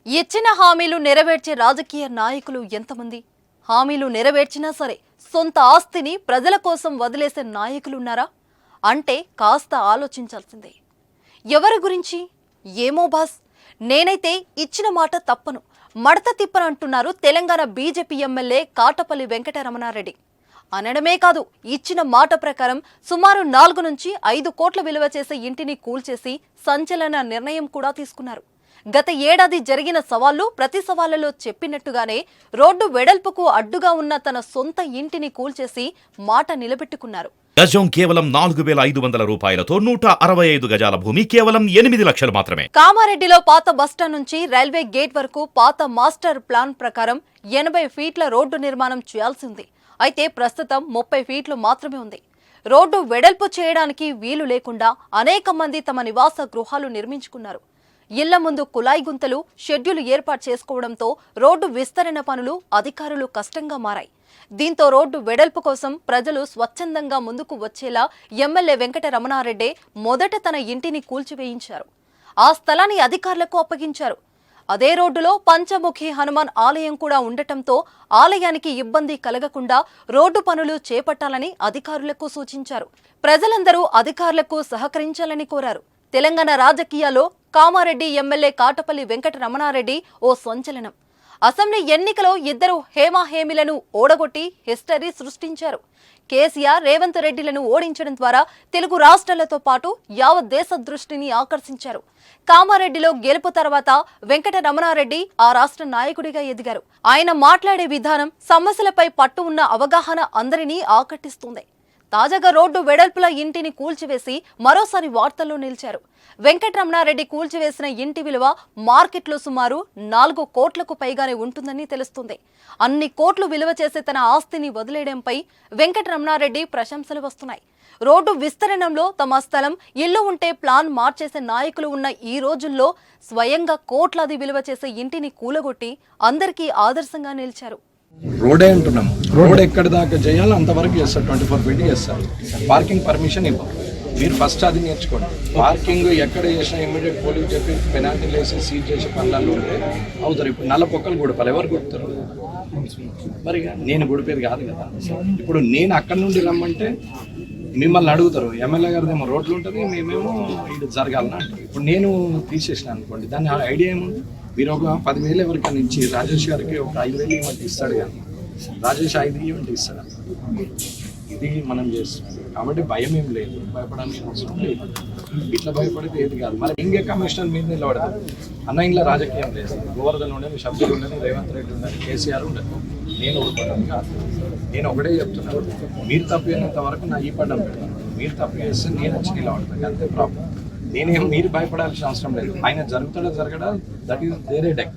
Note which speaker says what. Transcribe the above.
Speaker 1: ఇచ్చిన హామీలు నెరవేర్చే రాజకీయ నాయకులు ఎంతమంది? హామీలు నెరవేర్చినా సరే సొంత ఆస్తిని ప్రజల కోసం వదిలేసే నాయకులున్నారా అంటే కాస్త ఆలోచించాల్సిందే. ఎవరి గురించి? ఏమో బాస్, నేనైతే ఇచ్చిన మాట తప్పను, మడత తిప్పనంటున్నారు తెలంగాణ బీజేపీ ఎమ్మెల్యే కాటపల్లి వెంకటరమణారెడ్డి. అనడమే కాదు, ఇచ్చిన మాట ప్రకారం సుమారు 4 నుంచి 5 కోట్ల విలువ చేసే ఇంటిని కూల్చేసి సంచలన నిర్ణయం కూడా తీసుకున్నారు. గత ఏడాది జరిగిన సవాళ్లు ప్రతి సవాళ్లలో చెప్పినట్టుగానే రోడ్డు వెడల్పుకు అడ్డుగా ఉన్న తన సొంత ఇంటిని కూల్చేసి మాట నిలబెట్టుకున్నారు.
Speaker 2: గజం కేవలం 4,500 రూపాయలతో 165 గజాల భూమి కేవలం 8 లక్షలు మాత్రమే.
Speaker 1: కామారెడ్డిలో పాత బస్టాండ్ నుంచి రైల్వే గేట్ వరకు పాత మాస్టర్ ప్లాన్ ప్రకారం 80 ఫీట్ల రోడ్డు నిర్మాణం చేయాల్సి ఉంది. అయితే ప్రస్తుతం 30 ఫీట్లు మాత్రమే ఉంది. రోడ్డు వెడల్పు చేయడానికి వీలు లేకుండా అనేక మంది తమ నివాస గృహాలు నిర్మించుకున్నారు. ఇళ్ల ముందు కులాయి గుంతలు, షెడ్యూలు ఏర్పాటు చేసుకోవడంతో రోడ్డు విస్తరణ పనులు అధికారులు కష్టంగా మారాయి. దీంతో రోడ్డు వెడల్పు కోసం ప్రజలు స్వచ్ఛందంగా ముందుకు వచ్చేలా ఎమ్మెల్యే వెంకటరమణారెడ్డి మొదట తన ఇంటిని కూల్చివేయించారు. ఆ స్థలాన్ని అధికారులకు అప్పగించారు. అదే రోడ్డులో పంచముఖి హనుమాన్ ఆలయం కూడా ఉండటంతో ఆలయానికి ఇబ్బంది కలగకుండా రోడ్డు పనులు చేపట్టాలని అధికారులకు సూచించారు. ప్రజలందరూ అధికారులకు సహకరించాలని కోరారు. తెలంగాణ రాజకీయాల్లో కామారెడ్డి ఎమ్మెల్యే కాటపల్లి వెంకటరమణారెడ్డి ఓ సంచలనం. అసెంబ్లీ ఎన్నికలో ఇద్దరు హేమాహేమిలను ఓడగొట్టి హిస్టరీ సృష్టించారు. కేసీఆర్, రేవంత్ రెడ్డిలను ఓడించడం ద్వారా తెలుగు రాష్ట్రాలతో పాటు యావత్ దేశ దృష్టిని ఆకర్షించారు. కామారెడ్డిలో గెలుపు తర్వాత వెంకటరమణారెడ్డి ఆ రాష్ట్ర నాయకుడిగా ఎదిగారు. ఆయన మాట్లాడే విధానం, సమస్యలపై పట్టు ఉన్న అవగాహన అందరినీ ఆకర్షిస్తుంది. తాజాగా రోడ్డు వెడల్పుల ఇంటిని కూల్చివేసి మరోసారి వార్తల్లో నిలిచారు. వెంకటరమణారెడ్డి కూల్చివేసిన ఇంటి విలువ మార్కెట్లో సుమారు 4 కోట్లకు పైగానే ఉంటుందని తెలుస్తుంది. అన్ని కోట్లు విలువ చేసే తన ఆస్తిని వదిలేయడంపై వెంకటరమణారెడ్డి ప్రశంసలు వస్తున్నాయి. రోడ్డు విస్తరణలో తమ స్థలం, ఇల్లు ఉంటే ప్లాన్ మార్చేసే నాయకులు ఉన్న ఈ రోజుల్లో స్వయంగా కోట్లాది విలువ చేసే ఇంటిని కూలగొట్టి అందరికీ ఆదర్శంగా నిలిచారు.
Speaker 3: రోడే అంటున్నాము. రోడ్ ఎక్కడి దాకా చేయాలో అంతవరకు చేస్తారు. 24 ఫీట్ చేస్తారు. పార్కింగ్ పర్మిషన్ ఇవ్వరు. మీరు ఫస్ట్ అది నేర్చుకోండి. పార్కింగ్ ఎక్కడ చేసినా ఇమీడియట్ పోలీసు చెప్పి పెనాల్టీలు వేసి సీజ్ చేసే పనులలో ఉంటే అవుతారు. ఇప్పుడు నల్ల పొక్కలు గుడపాలి, ఎవరు గుడుతారు? మరి నేను గుడిపేది కాదు కదా. ఇప్పుడు నేను అక్కడి నుండి రమ్మంటే మిమ్మల్ని అడుగుతారు, ఎమ్మెల్యే గారిదేమో రోడ్లు ఉంటుంది, మేమేమో ఇది జరగాలని అంటారు. ఇప్పుడు నేను తీసేసిన అనుకోండి, దాని ఐడియా ఏముంది? మీరు ఒక 10,000 ఎవరికైనా ఇచ్చి రాజేష్ గారికి ఒక 5,000 ఇవ్వండి ఇస్తాడు, కానీ రాజేష్ 5 ఇవ్వండి ఇస్తాడు. ఇది మనం చేస్తున్నాం కాబట్టి భయం ఏం లేదు, భయపడానికి అవసరం లేదు. ఇట్లా భయపడితే ఏది కాదు. మరి ఇంకే కమిషనర్ మీద నిలబడతారు. అన్న ఇంట్లో రాజకీయం లేదు. గోవర్ధన్ ఉండని, సభ్యులు ఉండని, రేవంత్ రెడ్డి ఉండని, కేసీఆర్ ఉండదు. నేను ఒకటి కాదు. నేను ఒకటే చెప్తున్నాను, మీరు తప్పు అయినంత వరకు నా ఈ పడ్డం పెడతాను. మీరు తప్పు చేస్తే నేను వచ్చి నిలబడతాను, అంతే ప్రాబ్లం. నేనేం మీరు భయపడాల్సిన అవసరం లేదు. ఆయన జరుగుతాడో జరగడా, that is their A deck.